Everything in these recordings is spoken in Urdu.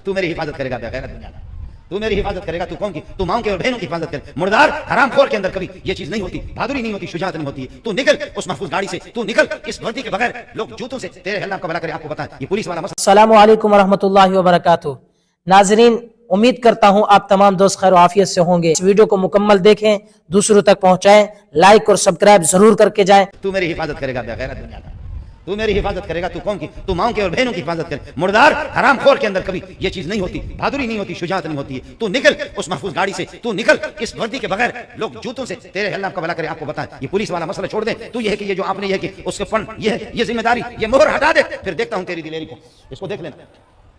تو میری حفاظت کرے گا بغیر دنیا میں، تو میری حفاظت کرے گا، تو قوم کی، تو ماؤں کے اور بہنوں کی حفاظت کرے. مردار حرام خور کے اندر کبھی یہ چیز نہیں ہوتی، بہادری نہیں ہوتی، شجاعت نہیں ہوتی. تو نکل اس محفوظ گاڑی سے، تو نکل اس وردی کے بغیر لوگ جوتوں سے. تیرے اللہ کا بھلا کرے. آپ کو بتائیں یہ پولیس والا مسئلہ. السلام علیکم ورحمۃ اللہ وبرکاتہ. ناظرین، امید کرتا ہوں آپ تمام دوست خیر و عافیت سے ہوں گے. اس ویڈیو کو مکمل دیکھیں، دوسروں تک پہنچائیں، لائک اور سبسکرائب ضرور کر کے جائیں. تو میری حفاظت کرے گا بغیر دنیا میں، تو میری حفاظت کرے گا، تو قوم کی، تو ماؤں کے اور بہنوں کی حفاظت کرے. مردار حرام خور کے اندر کبھی یہ چیز نہیں ہوتی، بہادری نہیں ہوتی، شجاعت نہیں ہوتی. تو نکل اس محفوظ گاڑی سے، تو نکل اس وردی کے بغیر لوگ جوتوں سے. تیرے اللہ کا بھلا کرے. آپ کو بتائیں یہ پولیس والا مسئلہ چھوڑ دیں. تو یہ ہے کہ یہ جو آپ نے یہ کہ اس کے فنڈ یہ ہے، یہ ذمہ داری، یہ مہر ہٹا دے. پھر دیکھتا ہوں تیری دلیری کو. اس کو دیکھ لینا.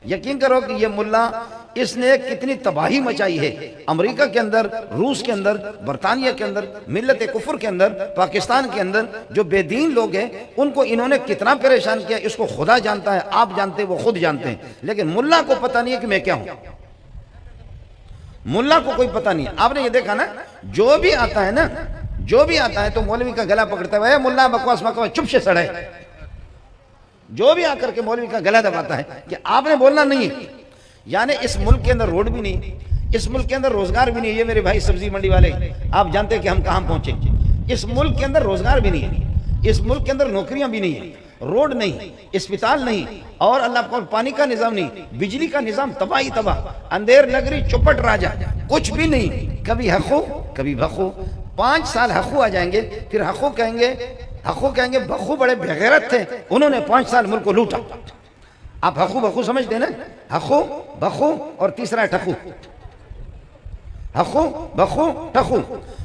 یقین کرو کہ یہ ملا اس نے کتنی تباہی مچائی ہے امریکہ کے اندر، روس کے اندر، برطانیہ کے اندر، ملت کفر کے اندر، پاکستان کے اندر. جو بے دین لوگ ہیں ان کو انہوں نے کتنا پریشان کیا، اس کو خدا جانتا ہے، آپ جانتے ہیں، وہ خود جانتے ہیں. لیکن ملا کو پتہ نہیں ہے کہ میں کیا ہوں. ملا کو کوئی پتہ نہیں ہے. آپ نے یہ دیکھا نا، جو بھی آتا ہے نا، جو بھی آتا ہے تو مولوی کا گلا پکڑتا ہے، اے ملا بکواس مکواس چپ سے سڑے. جو بھی آ کر کے مولوی کا گلا دباتا ہے کہ آپ نے بولنا نہیں ہے. یعنی اس ملک کے اندر روڈ بھی نہیں، اس ملک کے اندر روزگار بھی نہیں. یہ میرے بھائی سبزی منڈی والے، آپ جانتے ہیں کہ ہم کہاں پہنچے. اس ملک کے اندر روزگار بھی نہیں ہے، اس ملک کے اندر نوکریاں بھی نہیں ہیں، روڈ نہیں، اسپتال نہیں، اور اللہ کو پانی کا نظام نہیں، بجلی کا نظام تباہی تباہ، اندھیر نگری چپٹ راجہ، کچھ بھی نہیں. کبھی حقو کبھی بخو. 5 سال حقو آ جائیں گے، پھر حقو کہیں گے بخو بڑے بغیرت تھے، انہوں نے 5 سال ملک کو لوٹا. آپ حقو بخو سمجھتے ہیں نا؟ حقو بخو اور تیسرا ہے ٹھخو. حقو بخو ٹھخو.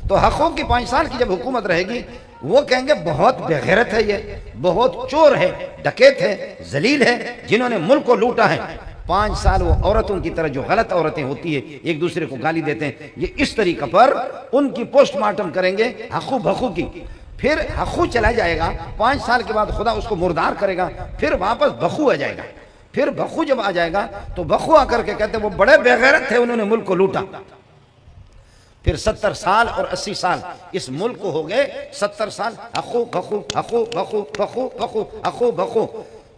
تو حقو کی 5 سال کی جب حکومت رہے گی، وہ کہیں گے بہت بغیرت ہے، یہ بہت چور ہے، ڈکیت ہے، ذلیل ہے، جنہوں نے ملک کو لوٹا ہے. 5 سال وہ عورتوں کی طرح جو غلط عورتیں ہوتی ہیں، ایک دوسرے کو گالی دیتے ہیں، یہ اس طریقہ پر ان کی پوسٹ مارٹم کریں گے حقو بخو کی. پھر حقو چلا جائے گا، 5 سال کے بعد خدا اس کو مردار کرے گا، پھر واپس بخو آ جائے گا. پھر بخو جب آ جائے گا تو بخو آ کر کے کہتے ہیں وہ بڑے بغیرت تھے، انہوں نے ملک کو لوٹا. پھر 70 سال اور 80 سال اس ملک کو ہو گئے. 70 سال حقو بخو حقو بخو بخو بخو حقو بخو.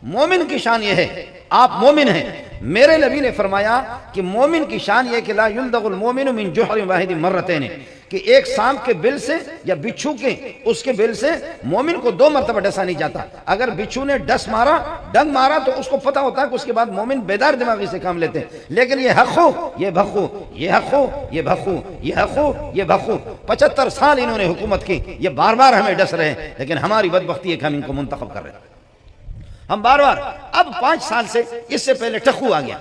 مومن کی شان یہ ہے، آپ مومن ہیں. میرے نبی نے فرمایا کہ مومن کی شان یہ کہ لا یلدغ المومن من جحر واحد مرتين، کہ ایک سانپ کے بل سے یا بچھو کے اس کے بل سے مومن کو 2 مرتبہ ڈسا نہیں جاتا. اگر بچھو نے ڈنگ مارا تو اس کو پتہ ہوتا ہے کہ اس کے بعد مومن بیدار دماغی سے کام لیتے ہیں. لیکن یہ حقو یہ بخو، یہ حقو یہ بخو، یہ حقو یہ بخو. 75 سال انہوں نے حکومت کی، یہ بار بار ہمیں ڈس رہے ہیں. لیکن ہماری بدبختی ہے کہ ہم ان کو منتخب کر رہے ہیں. ہم بار بار. اب 5 سال سے، اس سے پہلے ٹھخو آ گیا.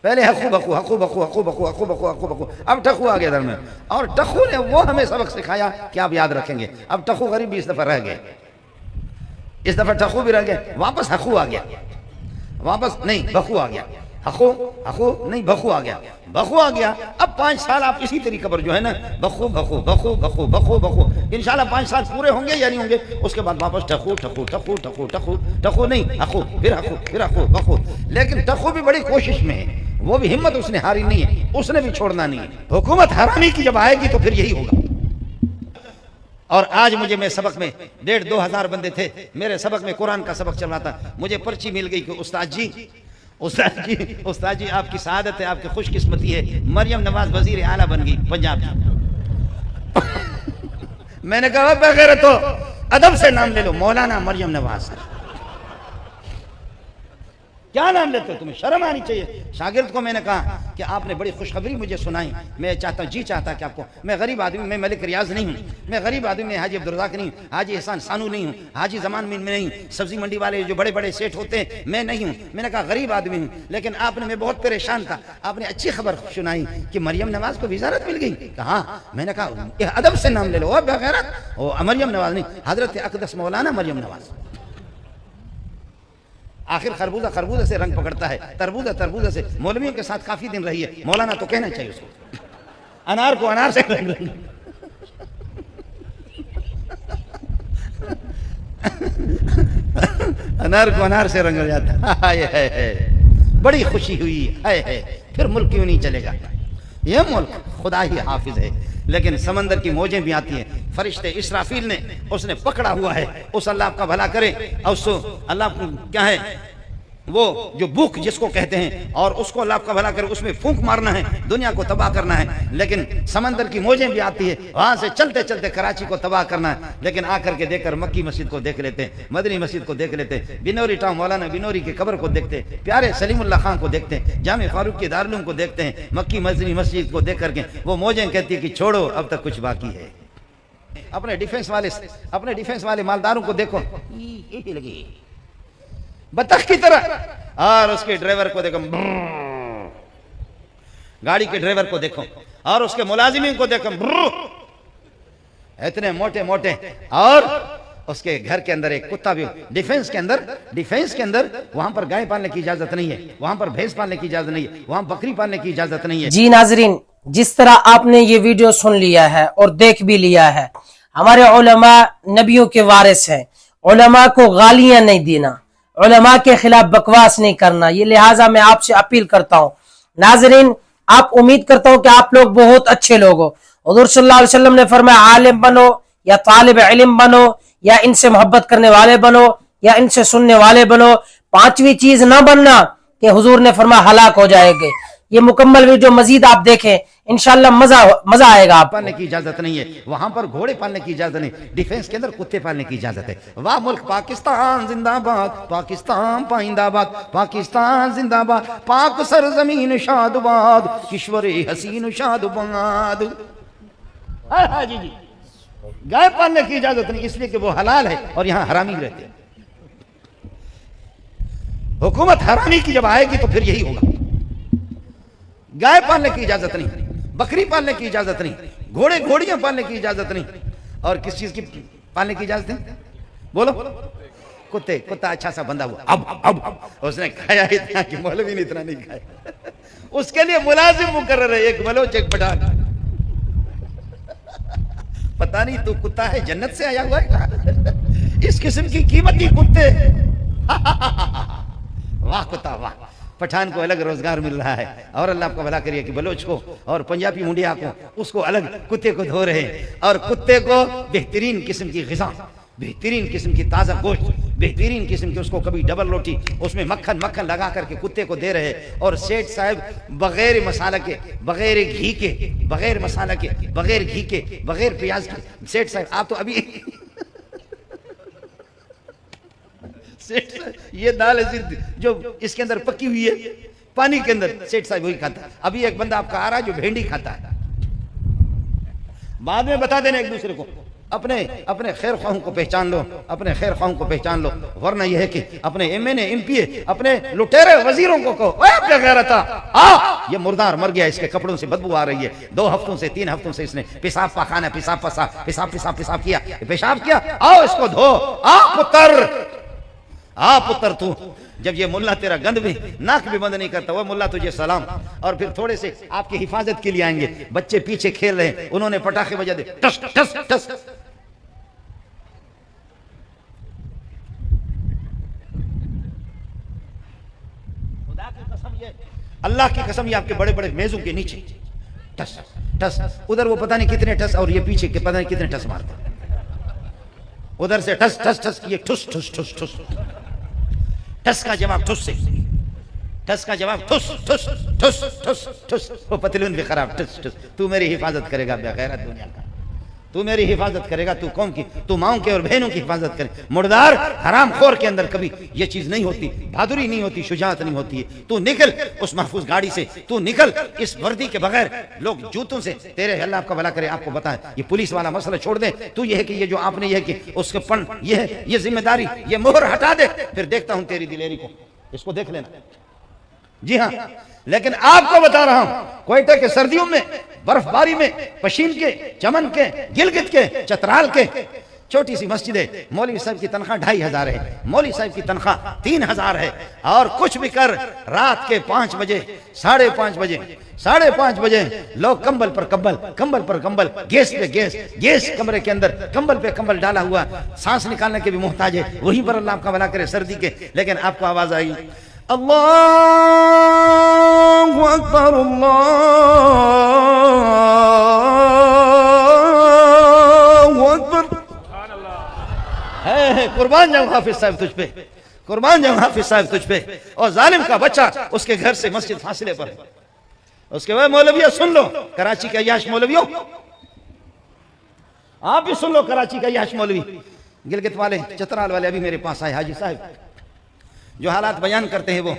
پہلے حقو بخو حقو بخو حقو بخو حقو بخو حقو بخو، اب ٹھخو آ گیا درمیان. اور ٹھخو نے وہ ہمیں سبق سکھایا کہ آپ یاد رکھیں گے. اب ٹھخو غریب بھی اس دفعہ رہ گئے، اس دفعہ ٹھخو بھی رہ گئے. واپس حقو آ گیا، واپس نہیں بخو آ گیا. حقو نہیں بخو آ گیا، بخو آ گیا. اب 5 سال آپ اسی طریقے پر جو ہے نا بخو بخو بخو بخو بخو بخو. انشاءاللہ 5 سال پورے ہوں گے یا نہیں ہوں گے، اس کے بعد واپس ٹھخو ٹھخو ٹھخو ٹھخو ٹھخو ٹھخو نہیں حقو، پھر حقو پھر حقو بخو. لیکن ٹھخو بھی بڑی کوشش میں ہے، وہ بھی ہمت اس نے ہاری نہیں ہے، اس نے بھی چھوڑنا نہیں ہے. حکومت حرامی کی جب آئے گی تو پھر یہی ہوگا. اور آج مجھے میں سبق میں 1,500-2 ہزار بندے تھے، میرے سبق میں قرآن کا سبق چل رہا تھا. مجھے پرچی مل گئی کہ استاد جی آپ کی سعادت ہے، آپ کی خوش قسمتی ہے، مریم نواز وزیر اعلیٰ بن گئی پنجاب کی. میں نے کہا بغیرت ہو، ادب سے نام لے لو، مولانا مریم نواز. کیا نام لیتے ہو؟ تمہیں شرم آنی چاہیے. شاگرد کو میں نے کہا کہ آپ نے بڑی خوشخبری مجھے سنائی، میں چاہتا ہوں کہ آپ کو، میں غریب آدمی، میں ملک ریاض نہیں ہوں، میں غریب آدمی، میں حاجی عبدالرزاق نہیں ہوں، حاجی احسان سانو نہیں ہوں، حاجی زمان میں نہیں ہوں، سبزی منڈی والے جو بڑے بڑے سیٹ ہوتے ہیں میں نہیں ہوں. میں نے کہا غریب آدمی ہوں، لیکن آپ نے، میں بہت پریشان تھا، آپ نے اچھی خبر سنائی کہ مریم نواز کو وزارت مل گئی. کہاں؟ میں نے کہا ادب سے نام لے لو. بغیرت مریم نواز نہیں، حضرت اقدس مولانا مریم نواز. آخر خربوزہ سے رنگ پکڑتا ہے، تربوزہ سے. مولویوں کے ساتھ کافی دن رہی ہے، مولانا تو کہنا چاہیے اس کو. انار کو انار سے رنگ انار کو انار سے رنگ جاتا ہے. بڑی خوشی ہوئی ہے. پھر ملک کیوں نہیں چلے گا؟ یہ ملک خدا ہی حافظ ہے. لیکن سمندر کی موجیں بھی آتی ہیں، فرشتے اسرافیل نے اس نے پکڑا ہوا ہے. اس اللہ کا بھلا کرے. اور اللہ کیا ہے وہ جو بھوک جس کو کہتے ہیں، اور اس کو اللہ کا بھلا کرے، اس میں پھونک مارنا ہے، دنیا کو تباہ کرنا ہے، لیکن سمندر کی موجیں بھی آتی ہے، وہاں سے چلتے چلتے کراچی کو تباہ کرنا ہے، لیکن آ کر کے دیکھ کر مکی مسجد کو دیکھ لیتے ہیں، مدنی مسجد کو دیکھ لیتے ہیں، بنوری ٹاؤن مولانا بنوری کی قبر کو دیکھتے ہیں، پیارے سلیم اللہ خان کو دیکھتے ہیں، جامع فاروق کے دارالعلوم کو دیکھتے ہیں، مکی مدنی مسجد کو دیکھ کر کے وہ موجیں کہتی ہیں کہ چھوڑو اب تک کچھ باقی ہے۔ اپنے ڈیفنس والے مالداروں کو دیکھو، یہ لگی بطخ کی طرح، اور اس کے ڈرائیور کو دیکھو، گاڑی کے ڈرائیور کو دیکھو، اور اس کے ملازمین کو دیکھو، اتنے موٹے موٹے، اور اس کے گھر کے اندر ایک کتا بھی، ڈیفنس کے اندر وہاں پر گائے پالنے کی اجازت نہیں ہے، وہاں پر بھینس پالنے کی اجازت نہیں ہے، وہاں بکری پالنے کی اجازت نہیں ہے۔ جی ناظرین، جس طرح آپ نے یہ ویڈیو سن لیا ہے اور دیکھ بھی لیا ہے، ہمارے علماء نبیوں کے وارث ہیں، علماء کو گالیاں نہیں دینا، علماء کے خلاف بکواس نہیں کرنا، یہ لہٰذا میں آپ سے اپیل کرتا ہوں۔ ناظرین، آپ امید کرتا ہوں کہ آپ لوگ بہت اچھے لوگ ہو۔ حضور صلی اللہ علیہ وسلم نے فرمایا عالم بنو یا طالب علم بنو یا ان سے محبت کرنے والے بنو یا ان سے سننے والے بنو، پانچویں چیز نہ بننا کہ حضور نے فرمایا ہلاک ہو جائے گے۔ یہ مکمل ویڈیو مزید آپ دیکھیں، انشاءاللہ مزہ آئے گا آپ کو۔ پالنے کی اجازت نہیں ہے، وہاں پر گھوڑے پالنے کی اجازت نہیں، ڈیفنس کے اندر کتے پالنے کی اجازت ہے۔ واہ ملک پاکستان زندہ باد، پاکستان پائندہ باد، پاکستان زندہ باد، پاک سرزمین شاد باد، کشور حسین شاد باد۔ جی جی، گائے پالنے کی اجازت نہیں، اس لیے کہ وہ حلال ہے اور یہاں حرامی رہتے ہیں۔ حکومت حرامی کی جب آئے گی تو پھر یہی ہوگا۔ گائے پالنے کی اجازت نہیں، بکری پالنے کی اجازت نہیں، گھوڑے گھوڑیاں پالنے کی اجازت نہیں، اور کس چیز کی پالنے کی اجازت نہیں؟ بولو۔ کتا اچھا سا بندہ ہوا، اب اس نے کھایا اتنا کہ مولوی نے اتنا نہیں کھایا، اس کے لیے ملازم مقرر ہے، ایک بلوچ ایک پٹھان۔ پتہ نہیں تو کتا ہے جنت سے آیا ہوا ہے، اس قسم کی قیمتی کتے، واہ کتا واہ۔ پٹھان کو الگ روزگار مل رہا ہے، اور اللہ آپ کو بھلا کریے کہ بلوچ کو اور پنجابی منڈیا کو، اس کو الگ کتے کو دھو رہے ہیں، اور کتے کو بہترین قسم کی غذا، بہترین قسم کی تازہ گوشت، بہترین قسم کی، اس کو کبھی ڈبل روٹی، اس میں مکھن لگا کر کے کتے کو دے رہے ہیں۔ اور سیٹھ صاحب بغیر مسالہ کے، بغیر گھی کے، بغیر مسالہ کے، بغیر گھی کے، بغیر پیاز کے، سیٹھ صاحب آپ تو ابھی یہ دال جو اس کے اندر پکی ہوئی ہے پانی کے اندر، سیٹھ صاحب وہی کھاتا ہے۔ ابھی ایک بندہ آپ کا آ رہا ہے جو بھینڈی کھاتا ہے، بعد میں بتا دینا ایک دوسرے کو۔ اپنے خیر خواہوں کو پہچان لو، اپنے خیر خواہوں کو پہچان لو، ورنہ یہ ہے کہ اپنے M N A M P A, اپنے لٹیرے وزیروں کو کہو اے بے غیرتا، یہ مردار مر گیا، اس کے کپڑوں سے بدبو آ رہی ہے، 2 ہفتوں سے 3 ہفتوں سے اس نے پیشاب پاخانہ پیشاب کیا، آؤ اس کو دھو، پتر تو جب یہ ملہ تیرا گند بھی ناک بھی بند نہیں کرتا، وہ ملہ تجھے سلام۔ اور پھر تھوڑے سے آپ کی حفاظت کے لیے آئیں گے، بچے پیچھے کھیل رہے ہیں، انہوں نے پٹاخے بجا دے، ٹس ٹس ٹس، خدا کی قسم، یہ اللہ کی قسم، یہ آپ کے بڑے بڑے میزوں کے نیچے ٹس ٹس، ادھر وہ پتہ نہیں کتنے ٹس، اور یہ پیچھے کے پتہ نہیں کتنے ٹس مارتے، ادھر سے ٹس ٹس ٹس، یہ ٹھس ٹھس ٹھس ٹھس، ٹس کا جواب ٹھس سے، ٹس کا جواب ٹھس ٹھس ٹھس ٹھس ٹھس، وہ پتلون بھی خراب، ٹھس ٹھس۔ تو میری حفاظت کرے گا بے غیرت دنیا کا، تو میری حفاظت کرے گا، تو قوم کی، تو ماؤں کے اور بہنوں کی حفاظت کرے۔ مردار حرام خور کے اندر کبھی یہ چیز نہیں ہوتی، بہادری نہیں ہوتی، شجاعت نہیں ہوتی ہے۔ تو نکل اس محفوظ گاڑی سے، تو نکل اس وردی کے بغیر، لوگ جوتوں سے تیرے، اللہ آپ کا بھلا کرے، آپ کو بتائیں یہ پولیس والا مسئلہ چھوڑ دیں، تو یہ ہے کہ یہ جو آپ نے یہ ہے کہ اس کے پن، یہ ہے، یہ ذمہ داری، یہ مہر ہٹا دے، پھر دیکھتا ہوں تیری دلیری کو، اس کو دیکھ لینا۔ جی ہاں، لیکن آپ کو بتا رہا ہوں، کوئٹہ کے سردیوں میں، برف باری میں، پشین کے، چمن کے، گلگت کے، چترال کے، چھوٹی سی مسجد ہے، مولوی صاحب کی تنخواہ 2500 ہے، مولوی صاحب کی تنخواہ 3000 ہے، اور کچھ بھی کر، رات کے 5 بجے، 5:30 بجے لوگ کمبل پر کمبل، گیس پہ گیس کمرے کے اندر، کمبل پہ کمبل ڈالا ہوا، سانس نکالنے کے بھی محتاج ہے، وہیں پر اللہ آپ کا بھلا کرے سردی کے، لیکن آپ کو آواز آئی، اللہ اکبر، اللہ اکبر، ہے قربان جاؤں حافظ صاحب تجھ پہ، قربان جاؤں حافظ صاحب تجھ پہ. اور ظالم کا بچہ اس کے گھر سے مسجد فاصلے پر ہے. اس کے بعد مولویوں سن لو, کراچی کا عیاش مولویوں, آپ بھی سن لو کراچی کا عیاش مولوی, گلگت والے, چترال والے ابھی میرے پاس آئے حاجی صاحب, جو حالات بیان کرتے ہیں وہ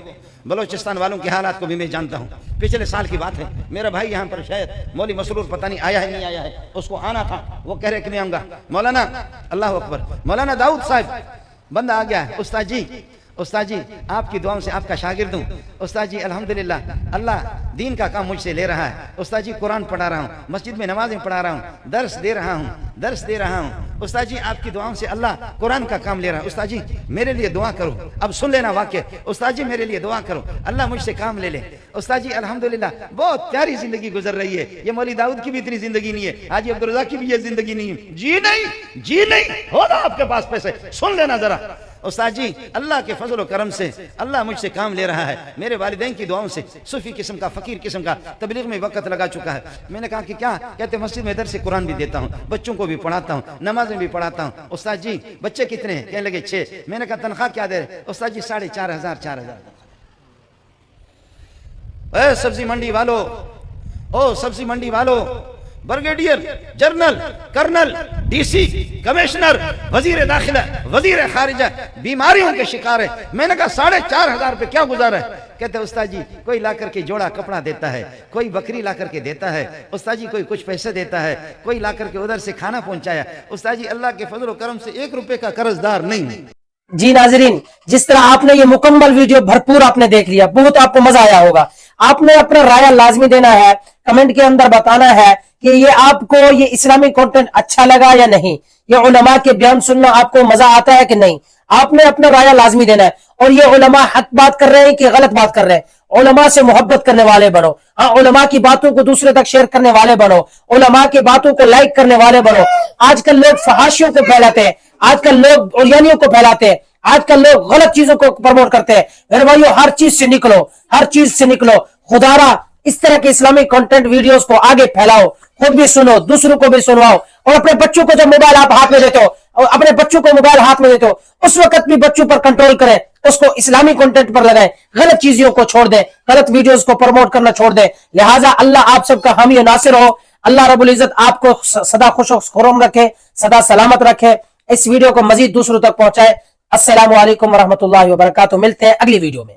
بلوچستان والوں کے حالات کو بھی میں جانتا ہوں. پچھلے سال کی بات ہے, میرا بھائی یہاں پر شاید مولوی مسرور پتہ نہیں آیا ہے نہیں آیا ہے, اس کو آنا تھا, وہ کہہ رہے کہ نہیں آؤں گا. مولانا, اللہ اکبر, مولانا داؤد صاحب بندہ آ گیا ہے. استاد جی آپ کی دعاؤں سے آپ کا شاگرد ہوں. استاد جی الحمدللہ اللہ دین کا کام مجھ سے لے رہا ہے. استاد جی قرآن پڑھا رہا ہوں, مسجد میں نمازیں پڑھا رہا ہوں, درس دے رہا ہوں. استاد جی آپ کی دعاؤں سے اللہ قرآن کا کام لے رہا ہے. استاد جی میرے لیے دعا کرو. اب سن لینا واقعہ, استاد جی میرے لیے دعا کرو, اللہ مجھ سے کام لے لے. استاد جی الحمدللہ بہت پیاری زندگی گزر رہی ہے. یہ مولوی داؤد کی بھی اتنی زندگی نہیں ہے, حاجی عبدالرزاق کی بھی یہ زندگی نہیں ہے. جی نہیں ہوگا آپ کے پاس پیسے, سن لینا ذرا. استاد جی اللہ کے فضل و کرم سے اللہ مجھ سے کام لے رہا ہے. میرے والدین کی دعاؤں سے صوفی قسم کا, فقیر قسم کا تبلیغ میں وقت لگا چکا ہے. میں نے کہا کہ کیا کہتے, مسجد میں درس قرآن بھی دیتا ہوں, بچوں کو بھی پڑھاتا ہوں, نمازیں بھی پڑھاتا ہوں. استاد جی بچے کتنے ہیں؟ کہنے لگے 6. میں نے کہا تنخواہ کیا دے رہے؟ استاد جی 4,500. اے سبزی منڈی والو, سبزی منڈی والو, brigadier, general, colonel, D C, commissioner, وزیر داخلہ, وزیر خارجہ بیماریوں کے شکار ہے. میں نے کہا 4,500 پہ کیا گزارا ہے؟ کہتے استاد جی کوئی لا کر کے جوڑا کپڑا دیتا ہے, کوئی بکری لا کر کے دیتا ہے, استاد جی کوئی کچھ پیسے دیتا ہے, کوئی لا کر کے ادھر سے کھانا پہنچایا. استاد جی اللہ کے فضل و کرم سے 1 روپے کا قرض دار نہیں ہے. جی ناظرین, جس طرح آپ نے یہ مکمل ویڈیو بھرپور آپ نے دیکھ لیا, بہت آپ کو مزہ آیا ہوگا. آپ نے اپنا رائے لازمی دینا ہے, کمنٹ کے اندر بتانا ہے کہ یہ آپ کو یہ اسلامی کنٹینٹ اچھا لگا یا نہیں, یہ علماء کے بیان سننا آپ کو مزہ آتا ہے کہ نہیں. آپ نے اپنا رائے لازمی دینا ہے. اور یہ علماء حق بات کر رہے ہیں کہ غلط بات کر رہے ہیں, علماء سے محبت کرنے والے بنو. ہاں, علماء کی باتوں کو دوسرے تک شیئر کرنے والے بنو, علماء کی باتوں کو لائک کرنے والے بنو. آج کل لوگ فحاشیوں کو پھیلاتے ہیں, آج کل لوگ عریانیوں کو پھیلاتے ہیں, آج کل لوگ غلط چیزوں کو پروموٹ کرتے ہیں. میرے بھائیو ہر چیز سے نکلو, خدارا اس طرح کے اسلامی کنٹینٹ ویڈیوز کو آگے پھیلاؤ, خود بھی سنو, دوسروں کو بھی سنواؤ. اور اپنے بچوں کو جب موبائل آپ ہاتھ میں دیتے ہو, اور اپنے بچوں کو موبائل ہاتھ میں دیتے ہو, اس وقت بھی بچوں پر کنٹرول کریں, اس کو اسلامی کنٹینٹ پر لگائیں, غلط چیزوں کو چھوڑ دیں, غلط ویڈیوز کو پروموٹ کرنا چھوڑ دیں. لہٰذا اللہ آپ سب کا حامی و ناصر ہو. اللہ رب العزت آپ کو سدا خوش و خرم رکھے, سدا سلامت رکھے. اس ویڈیو کو مزید دوسروں تک پہنچائے. السلام علیکم ورحمۃ اللہ وبرکاتہ. ملتے ہیں اگلی ویڈیو میں.